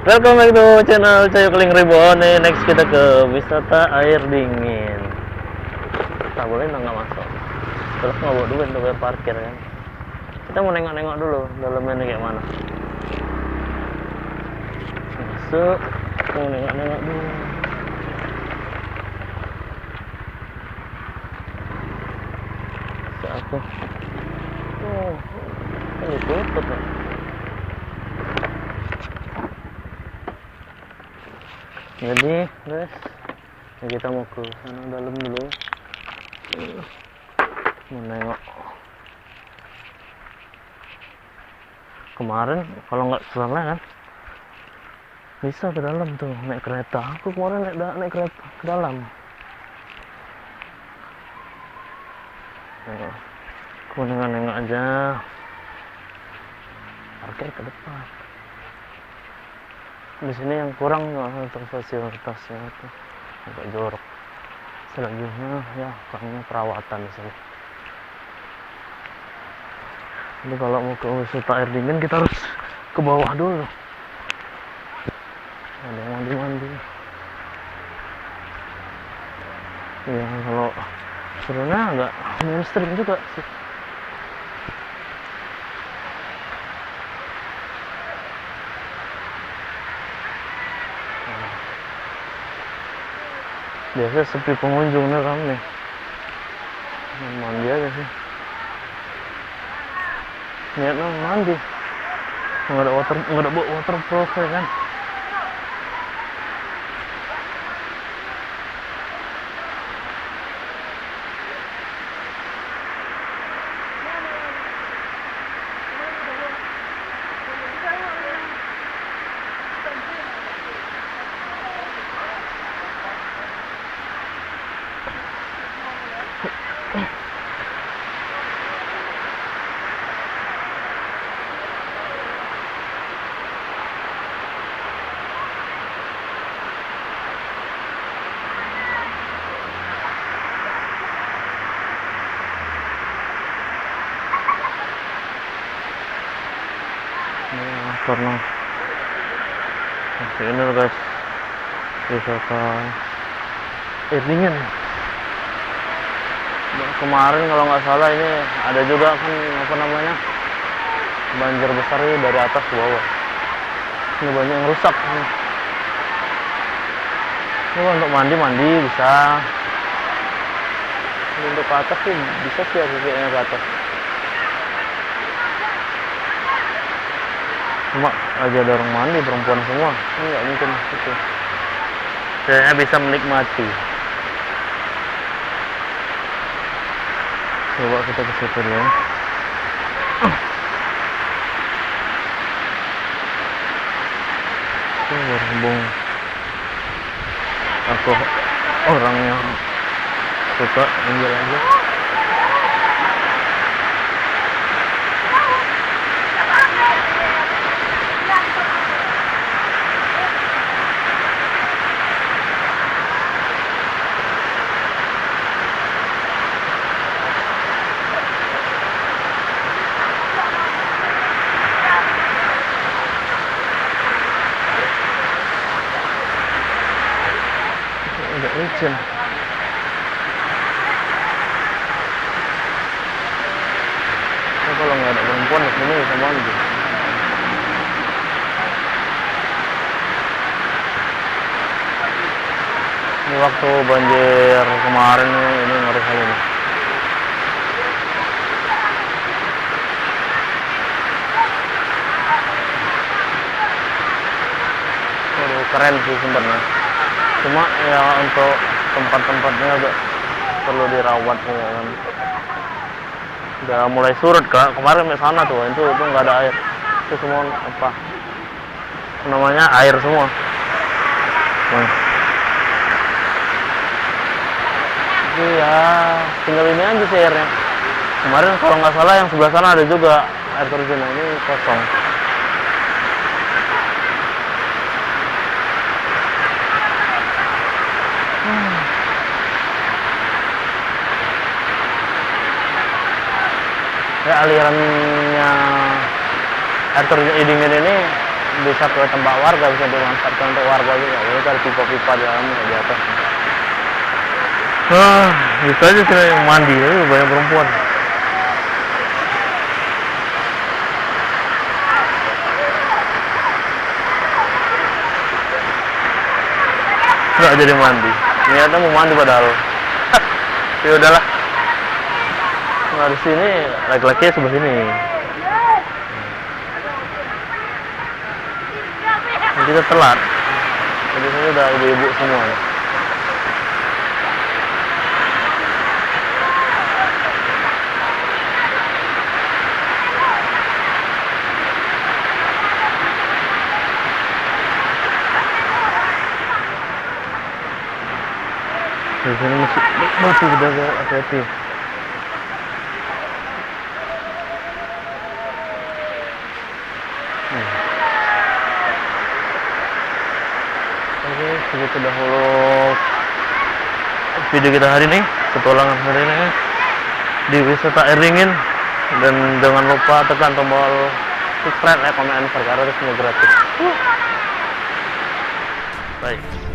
Welcome back to channel Cayo Keling Reborn. Next kita ke wisata air dingin. Tak boleh nggak masuk. Terus nggak bawa duit untuk bayar parkir kan. Kita mau nengok-nengok dulu dalamnya kayak mana. Masuk, mau nengok-nengok dulu. Aku. Oh, ini tutup nih. Jadi guys, kita mau ke sana dalam dulu, mau nengok. Kemarin kalau nggak salah kan bisa ke dalam tuh naik kereta. Aku kemarin naik kereta ke dalam. Aku nengok aja. Parkir ke depan. Di sini yang kurang untuk fasilitasnya itu agak jorok. Selanjutnya ya kurangnya perawatan di sini. Jadi kalau mau ke wisata air dingin kita harus ke bawah dulu. Ada yang mandi-mandi. Ya kalau sebenarnya agak mainstream juga sih. Biasa sepi pengunjungnya ramai. Mandi aja sih. Niatnya mandi. Nggak ada waterproof ya kan. Karena ini loh guys, wisata air dingin. Kemarin kalau nggak salah ini ada juga kan apa namanya banjir besar ini dari atas ke bawah. Ini banyak yang rusak. Ini untuk mandi bisa. Ini untuk ke atas sih bisa sih kayaknya ke atas. Cuma lagi ada orang mandi perempuan semua, ini nggak mungkin itu. Kayaknya bisa menikmati. Coba kita ke situ dulu. Berhubung aku orang yang suka ambil aja. Agak licin. Kalau nggak ada perempuan di sini bisa mandi. Ini waktu banjir kemarin ini ngeri kali ini. Keren sih sebenarnya. Cuma ya untuk tempat-tempatnya agak perlu dirawat ya kan. Udah mulai surut kak. Kemarin di sana tuh itu nggak ada air. Itu semua apa namanya air semua. Jadi ya tinggal ini aja sih airnya. Kemarin kalau nggak salah yang sebelah sana ada juga air terjun, ini kosong. Ya alirannya air terjun dingin ini bisa ke tempat warga, bisa dimanfaatkan untuk warga juga. Ini kan pipa-pipa di dalam di atas. Bisa aja sih yang mandi, tapi banyak perempuan. Nggak jadi mandi. Niatnya mau mandi padahal. Ya udahlah. Nah di sini laki-laki sebelah sini. Nah, kita telat. Jadi sini udah ibu-ibu semua. Di sini masih udah hati-hati. Oke, segitu dahulu video kita hari ini, petualangan hari ini di wisata Air Dingin. Dan jangan lupa tekan tombol subscribe, like, komen, share karena semua gratis. Baik.